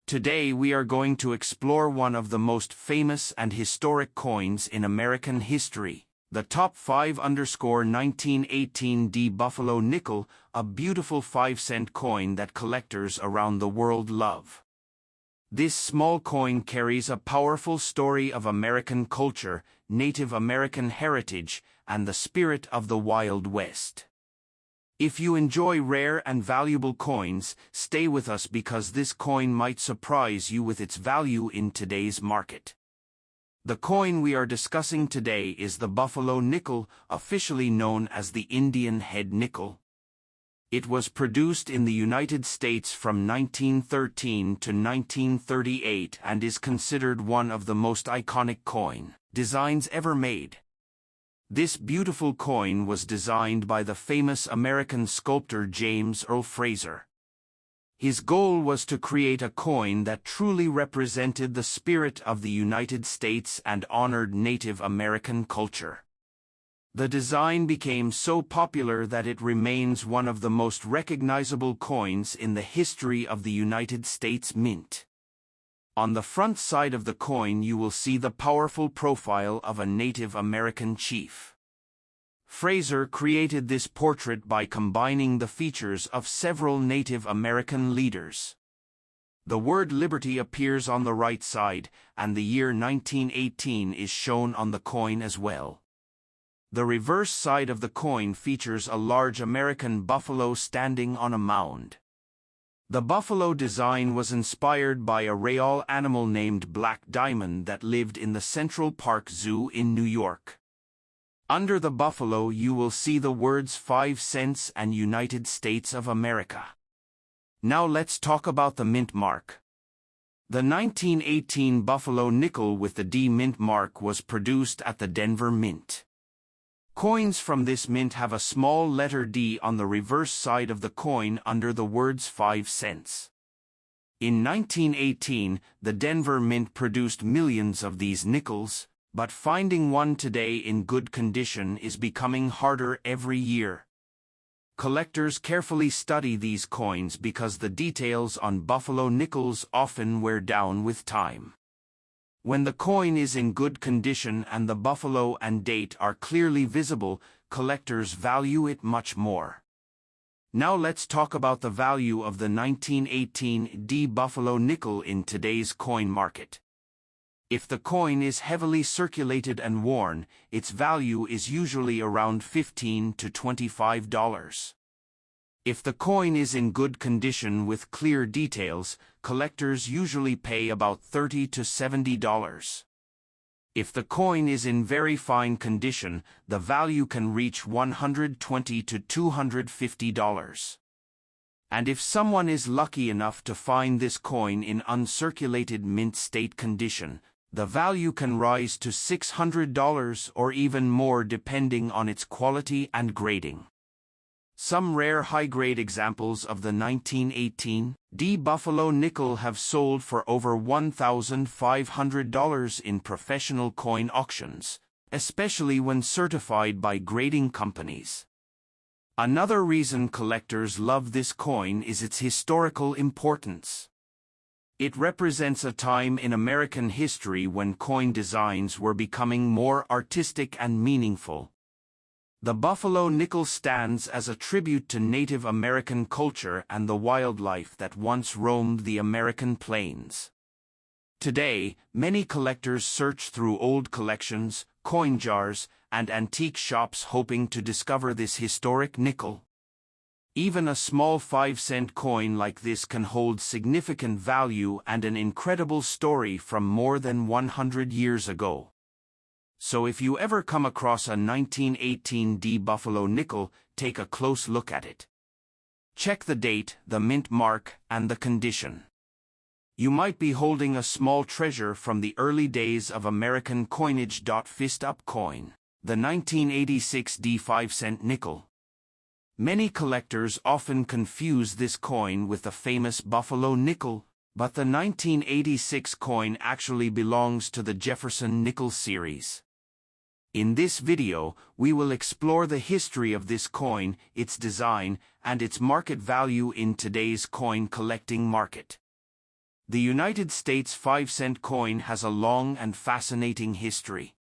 Today we are going to explore one of the most famous and historic coins in American history, the top 5_1918 D Buffalo nickel, a beautiful 5-cent coin that collectors around the world love. This small coin carries a powerful story of American culture, Native American heritage, and the spirit of the Wild West. If you enjoy rare and valuable coins, stay with us because this coin might surprise you with its value in today's market. The coin we are discussing today is the Buffalo nickel, officially known as the Indian head nickel. It was produced in the United States from 1913 to 1938 and is considered one of the most iconic coin designs ever made. This beautiful coin was designed by the famous American sculptor James Earle Fraser. His goal was to create a coin that truly represented the spirit of the United States and honored Native American culture. The design became so popular that it remains one of the most recognizable coins in the history of the United States Mint. On the front side of the coin you will see the powerful profile of a Native American chief. Fraser created this portrait by combining the features of several Native American leaders. The word liberty appears on the right side, and the year 1918 is shown on the coin as well. The reverse side of the coin features a large American buffalo standing on a mound. The buffalo design was inspired by a real animal named Black Diamond that lived in the Central Park Zoo in New York. Under the buffalo you will see the words 5 cents and United States of America. Now let's talk about the mint mark. The 1918 Buffalo nickel with the D mint mark was produced at the Denver Mint. Coins from this mint have a small letter D on the reverse side of the coin under the words 5 cents. In 1918, the Denver Mint produced millions of these nickels, but finding one today in good condition is becoming harder every year. Collectors carefully study these coins because the details on Buffalo nickels often wear down with time. When the coin is in good condition and the buffalo and date are clearly visible, collectors value it much more. Now let's talk about the value of the 1918 D Buffalo nickel in today's coin market. If the coin is heavily circulated and worn, its value is usually around $15 to $25. If the coin is in good condition with clear details, collectors usually pay about $30 to $70. If the coin is in very fine condition, the value can reach $120 to $250. And if someone is lucky enough to find this coin in uncirculated mint state condition, the value can rise to $600 or even more depending on its quality and grading. Some rare high-grade examples of the 1918 D Buffalo nickel have sold for over $1,500 in professional coin auctions, especially when certified by grading companies. Another reason collectors love this coin is its historical importance. It represents a time in American history when coin designs were becoming more artistic and meaningful. The Buffalo nickel stands as a tribute to Native American culture and the wildlife that once roamed the American plains. Today, many collectors search through old collections, coin jars, and antique shops hoping to discover this historic nickel. Even a small 5-cent coin like this can hold significant value and an incredible story from more than 100 years ago. So if you ever come across a 1918 D Buffalo nickel, take a close look at it. Check the date, the mint mark, and the condition. You might be holding a small treasure from the early days of American coinage. Fist up coin, the 1986 D 5-cent nickel. Many collectors often confuse this coin with the famous Buffalo nickel, but the 1986 coin actually belongs to the Jefferson nickel series. In this video, we will explore the history of this coin, its design, and its market value in today's coin collecting market. The United States 5-cent coin has a long and fascinating history.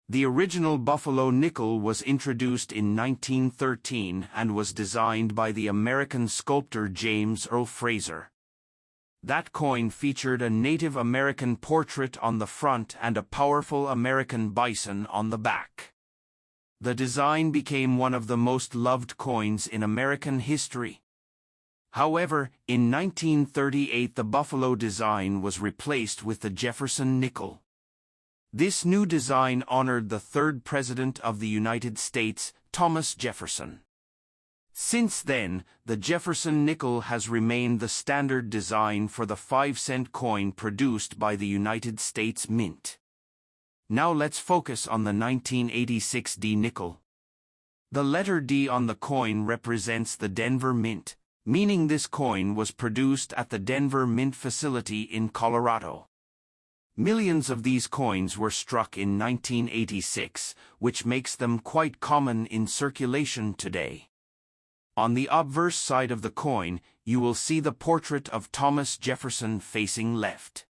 The original Buffalo nickel was introduced in 1913 and was designed by the American sculptor James Earle Fraser. That coin featured a Native American portrait on the front and a powerful American bison on the back. The design became one of the most loved coins in American history. However, in 1938 the Buffalo design was replaced with the Jefferson nickel. This new design honored the third President of the United States, Thomas Jefferson. Since then, the Jefferson nickel has remained the standard design for the 5-cent coin produced by the United States Mint. Now let's focus on the 1986 D nickel. The letter D on the coin represents the Denver Mint, meaning this coin was produced at the Denver Mint facility in Colorado. Millions of these coins were struck in 1986, which makes them quite common in circulation today. On the obverse side of the coin, you will see the portrait of Thomas Jefferson facing left.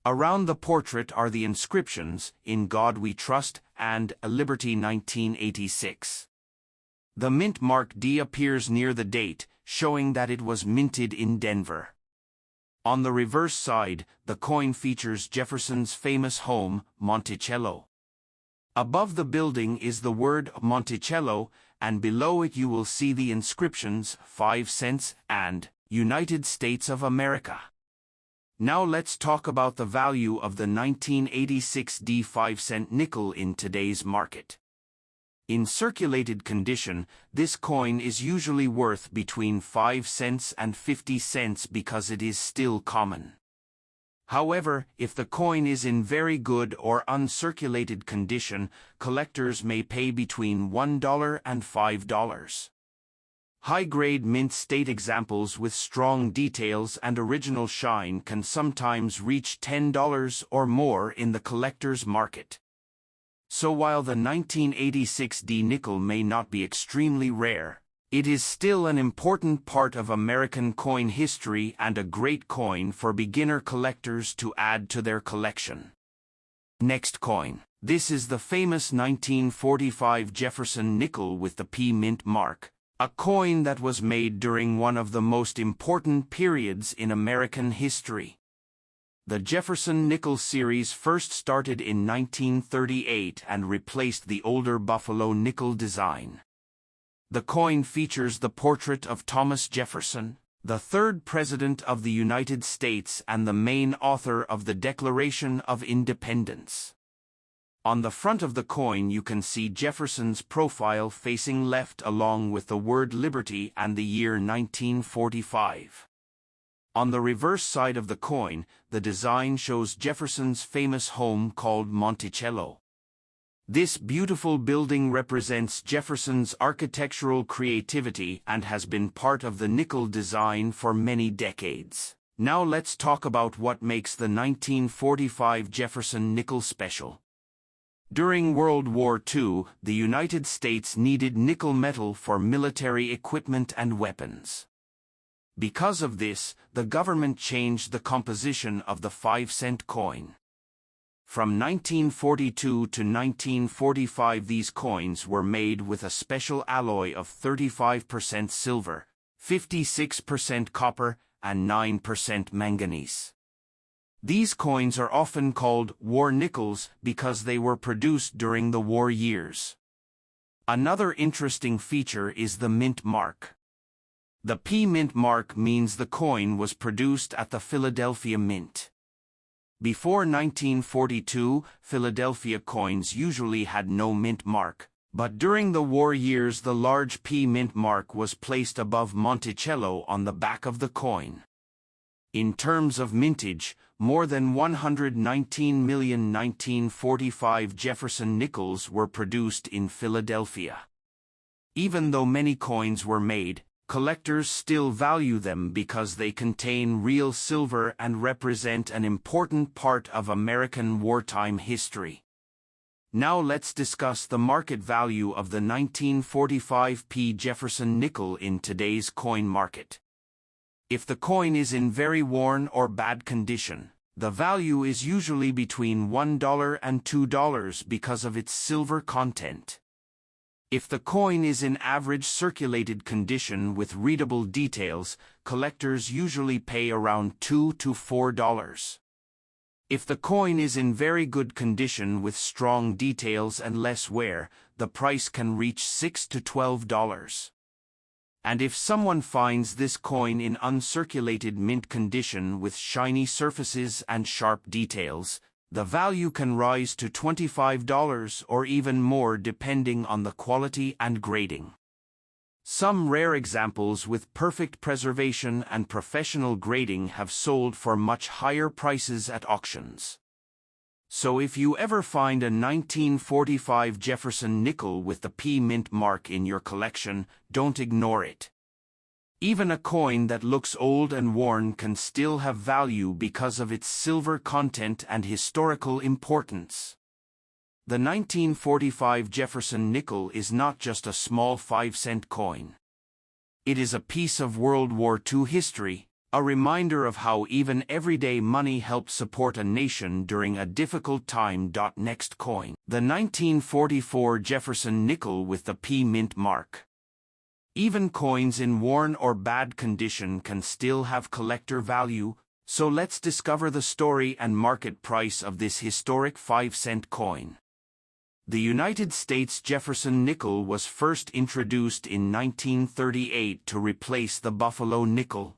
Around the portrait are the inscriptions, "In God We Trust" and "Liberty 1986." The mint mark D appears near the date, showing that it was minted in Denver. On the reverse side, the coin features Jefferson's famous home, Monticello. Above the building is the word Monticello, and below it you will see the inscriptions 5 cents and United States of America. Now let's talk about the value of the 1986 D 5-cent nickel in today's market. In circulated condition, this coin is usually worth between 5 cents and 50 cents because it is still common. However, if the coin is in very good or uncirculated condition, collectors may pay between $1 and $5. High-grade mint state examples with strong details and original shine can sometimes reach $10 or more in the collector's market. So while the 1986 D nickel may not be extremely rare, it is still an important part of American coin history and a great coin for beginner collectors to add to their collection. Next coin. This is the famous 1945 Jefferson nickel with the P mint mark, a coin that was made during one of the most important periods in American history. The Jefferson nickel series first started in 1938 and replaced the older Buffalo nickel design. The coin features the portrait of Thomas Jefferson, the third President of the United States and the main author of the Declaration of Independence. On the front of the coin you can see Jefferson's profile facing left along with the word Liberty and the year 1945. On the reverse side of the coin, the design shows Jefferson's famous home called Monticello. This beautiful building represents Jefferson's architectural creativity and has been part of the nickel design for many decades. Now let's talk about what makes the 1945 Jefferson nickel special. During World War II, the United States needed nickel metal for military equipment and weapons. Because of this, the government changed the composition of the 5-cent coin. From 1942 to 1945 these coins were made with a special alloy of 35% silver, 56% copper, and 9% manganese. These coins are often called war nickels because they were produced during the war years. Another interesting feature is the mint mark. The P mint mark means the coin was produced at the Philadelphia Mint. Before 1942, Philadelphia coins usually had no mint mark, but during the war years the large P mint mark was placed above Monticello on the back of the coin. In terms of mintage, more than 119 million 1945 Jefferson nickels were produced in Philadelphia. Even though many coins were made, collectors still value them because they contain real silver and represent an important part of American wartime history. Now let's discuss the market value of the 1945 P. Jefferson nickel in today's coin market. If the coin is in very worn or bad condition, the value is usually between $1 and $2 because of its silver content. If the coin is in average circulated condition with readable details, collectors usually pay around $2 to $4. If the coin is in very good condition with strong details and less wear, the price can reach $6 to $12. And if someone finds this coin in uncirculated mint condition with shiny surfaces and sharp details, the value can rise to $25 or even more depending on the quality and grading. Some rare examples with perfect preservation and professional grading have sold for much higher prices at auctions. So if you ever find a 1945 Jefferson nickel with the P Mint mark in your collection, don't ignore it. Even a coin that looks old and worn can still have value because of its silver content and historical importance. The 1945 Jefferson nickel is not just a small 5-cent coin. It is a piece of World War II history, a reminder of how even everyday money helped support a nation during a difficult time. Next coin. The 1944 Jefferson nickel with the P Mint mark. Even coins in worn or bad condition can still have collector value, so let's discover the story and market price of this historic 5-cent coin. The United States Jefferson nickel was first introduced in 1938 to replace the Buffalo nickel.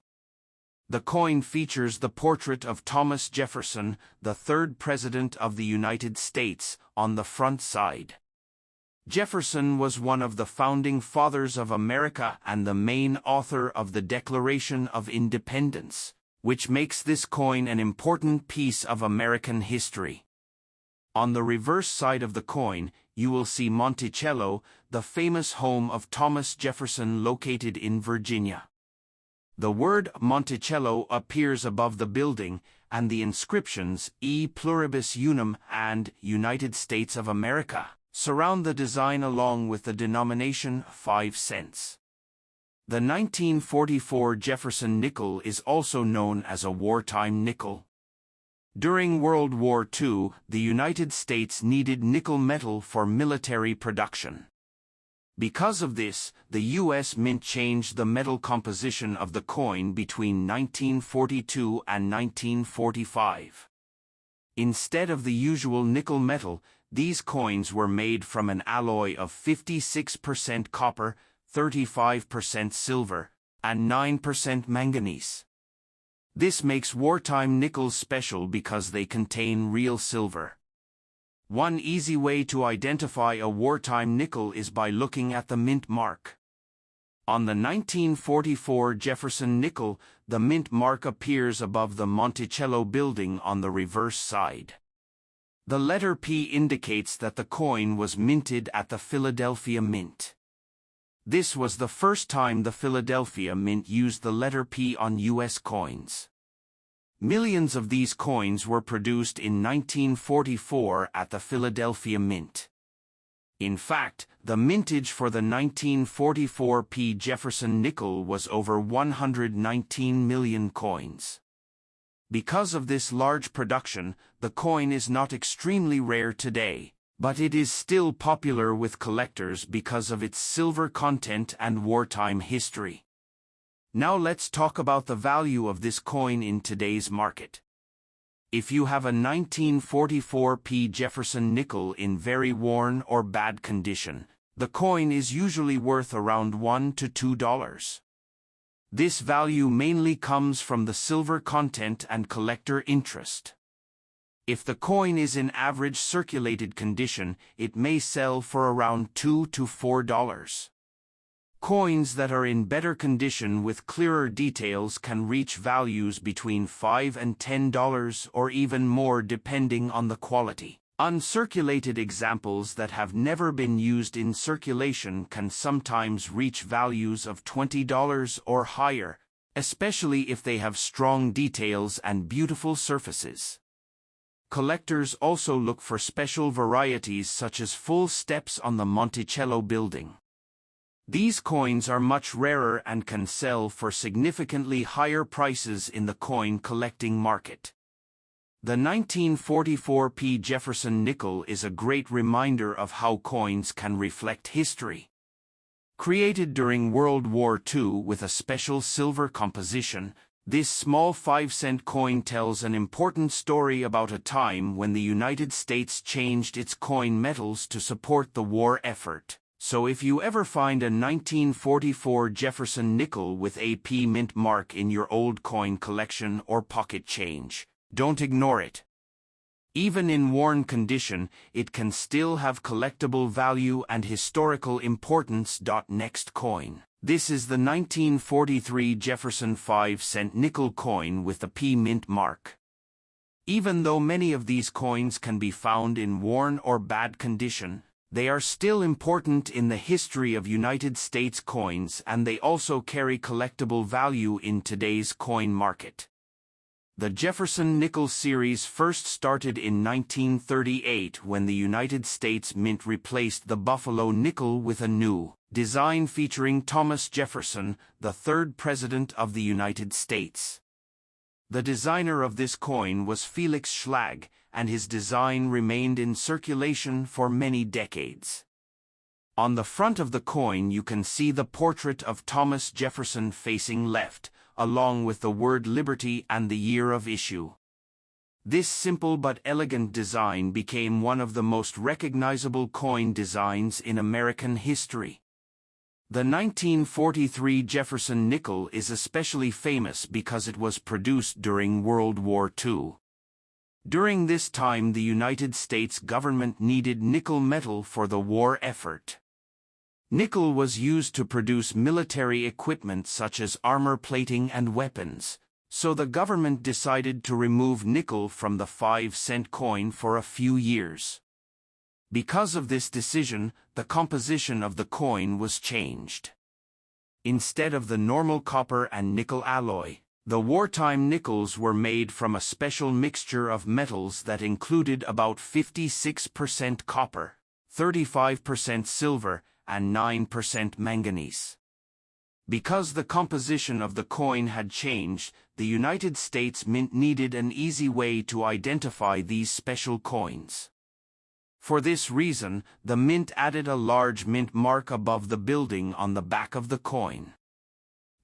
The coin features the portrait of Thomas Jefferson, the third President of the United States, on the front side. Jefferson was one of the founding fathers of America and the main author of the Declaration of Independence, which makes this coin an important piece of American history. On the reverse side of the coin, you will see Monticello, the famous home of Thomas Jefferson located in Virginia. The word Monticello appears above the building, and the inscriptions E Pluribus Unum and United States of America surround the design along with the denomination 5 cents. The 1944 Jefferson nickel is also known as a wartime nickel. During World War II, the United States needed nickel metal for military production. Because of this, the U.S. Mint changed the metal composition of the coin between 1942 and 1945. Instead of the usual nickel metal, these coins were made from an alloy of 56% copper, 35% silver, and 9% manganese. This makes wartime nickels special because they contain real silver. One easy way to identify a wartime nickel is by looking at the mint mark. On the 1944 Jefferson nickel, the mint mark appears above the Monticello building on the reverse side. The letter P indicates that the coin was minted at the Philadelphia Mint. This was the first time the Philadelphia Mint used the letter P on U.S. coins. Millions of these coins were produced in 1944 at the Philadelphia Mint. In fact, the mintage for the 1944 P. Jefferson nickel was over 119 million coins. Because of this large production, the coin is not extremely rare today, but it is still popular with collectors because of its silver content and wartime history. Now let's talk about the value of this coin in today's market. If you have a 1944 P. Jefferson nickel in very worn or bad condition, the coin is usually worth around $1 to $2. This value mainly comes from the silver content and collector interest. If the coin is in average circulated condition, it may sell for around $2 to $4. Coins that are in better condition with clearer details can reach values between $5 and $10 or even more depending on the quality. Uncirculated examples that have never been used in circulation can sometimes reach values of $20 or higher, especially if they have strong details and beautiful surfaces. Collectors also look for special varieties such as full steps on the Monticello building. These coins are much rarer and can sell for significantly higher prices in the coin collecting market. The 1944 P. Jefferson nickel is a great reminder of how coins can reflect history. Created during World War II with a special silver composition, this small 5-cent coin tells an important story about a time when the United States changed its coin metals to support the war effort. So if you ever find a 1944 Jefferson nickel with a P mint mark in your old coin collection or pocket change, don't ignore it. Even in worn condition, it can still have collectible value and historical importance. Next coin. This is the 1943 Jefferson 5-cent nickel coin with the P mint mark. Even though many of these coins can be found in worn or bad condition, they are still important in the history of United States coins, and they also carry collectible value in today's coin market. The Jefferson nickel series first started in 1938 when the United States Mint replaced the Buffalo nickel with a new design featuring Thomas Jefferson, the third President of the United States. The designer of this coin was Felix Schlag, and his design remained in circulation for many decades. On the front of the coin you can see the portrait of Thomas Jefferson facing left, along with the word Liberty and the year of issue. This simple but elegant design became one of the most recognizable coin designs in American history. The 1943 Jefferson nickel is especially famous because it was produced during World War II. During this time the United States government needed nickel metal for the war effort. Nickel was used to produce military equipment such as armor plating and weapons, so the government decided to remove nickel from the 5-cent coin for a few years. Because of this decision, the composition of the coin was changed. Instead of the normal copper and nickel alloy, the wartime nickels were made from a special mixture of metals that included about 56% copper, 35% silver, and 9% manganese. Because the composition of the coin had changed, the United States Mint needed an easy way to identify these special coins. For this reason, the Mint added a large mint mark above the building on the back of the coin.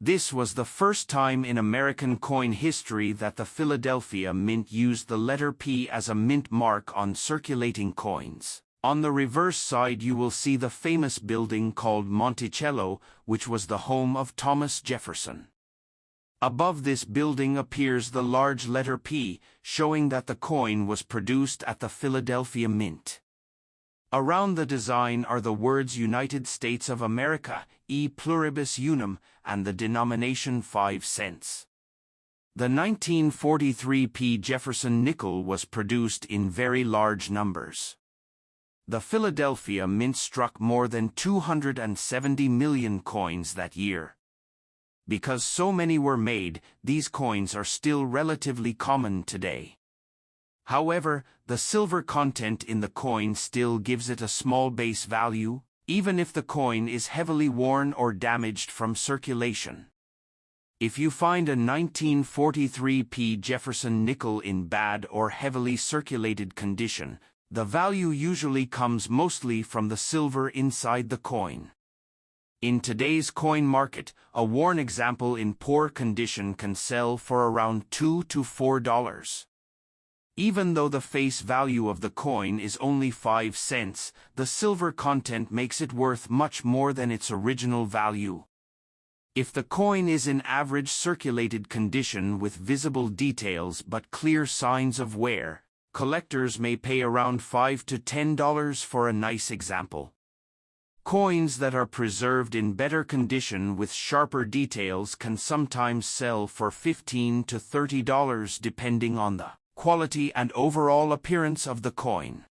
This was the first time in American coin history that the Philadelphia Mint used the letter P as a mint mark on circulating coins. On the reverse side you will see the famous building called Monticello, which was the home of Thomas Jefferson. Above this building appears the large letter P, showing that the coin was produced at the Philadelphia Mint. Around the design are the words United States of America, e pluribus unum, and the denomination 5 cents. The 1943 P. Jefferson nickel was produced in very large numbers. The Philadelphia Mint struck more than 270 million coins that year. Because so many were made, these coins are still relatively common today. However, the silver content in the coin still gives it a small base value, even if the coin is heavily worn or damaged from circulation. If you find a 1943 P. Jefferson nickel in bad or heavily circulated condition, the value usually comes mostly from the silver inside the coin. In today's coin market, a worn example in poor condition can sell for around $2 to $4. Even though the face value of the coin is only 5 cents, the silver content makes it worth much more than its original value. If the coin is in average circulated condition with visible details but clear signs of wear, collectors may pay around $5 to $10 for a nice example. Coins that are preserved in better condition with sharper details can sometimes sell for $15 to $30 depending on the quality and overall appearance of the coin.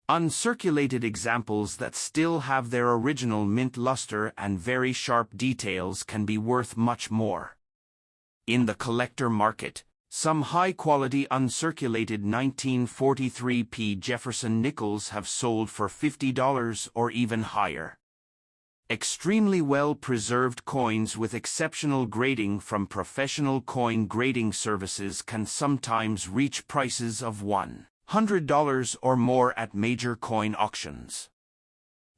Uncirculated examples that still have their original mint luster and very sharp details can be worth much more. In the collector market, some high-quality uncirculated 1943 P. Jefferson nickels have sold for $50 or even higher. Extremely well-preserved coins with exceptional grading from professional coin grading services can sometimes reach prices of $100 or more at major coin auctions.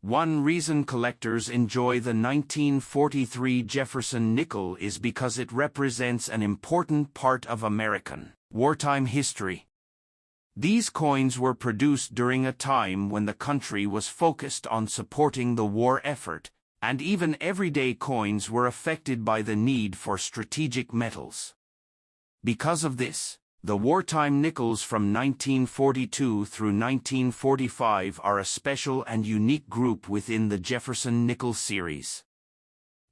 One reason collectors enjoy the 1943 Jefferson nickel is because it represents an important part of American wartime history. These coins were produced during a time when the country was focused on supporting the war effort, and even everyday coins were affected by the need for strategic metals. Because of this, the wartime nickels from 1942 through 1945 are a special and unique group within the Jefferson nickel series.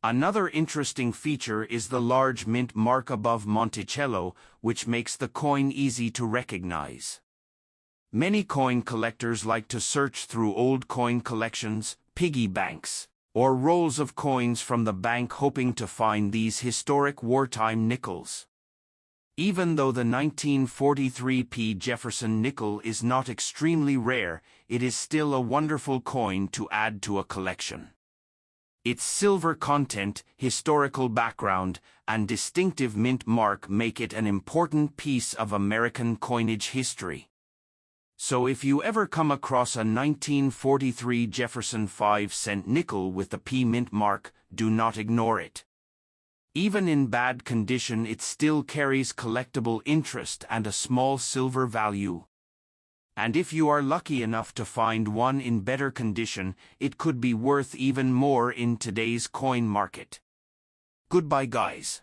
Another interesting feature is the large mint mark above Monticello, which makes the coin easy to recognize. Many coin collectors like to search through old coin collections, piggy banks, or rolls of coins from the bank hoping to find these historic wartime nickels. Even though the 1943 P. Jefferson nickel is not extremely rare, it is still a wonderful coin to add to a collection. Its silver content, historical background, and distinctive mint mark make it an important piece of American coinage history. So if you ever come across a 1943 Jefferson 5-cent nickel with the P mint mark, do not ignore it. Even in bad condition, it still carries collectible interest and a small silver value. And if you are lucky enough to find one in better condition, it could be worth even more in today's coin market. Goodbye, guys.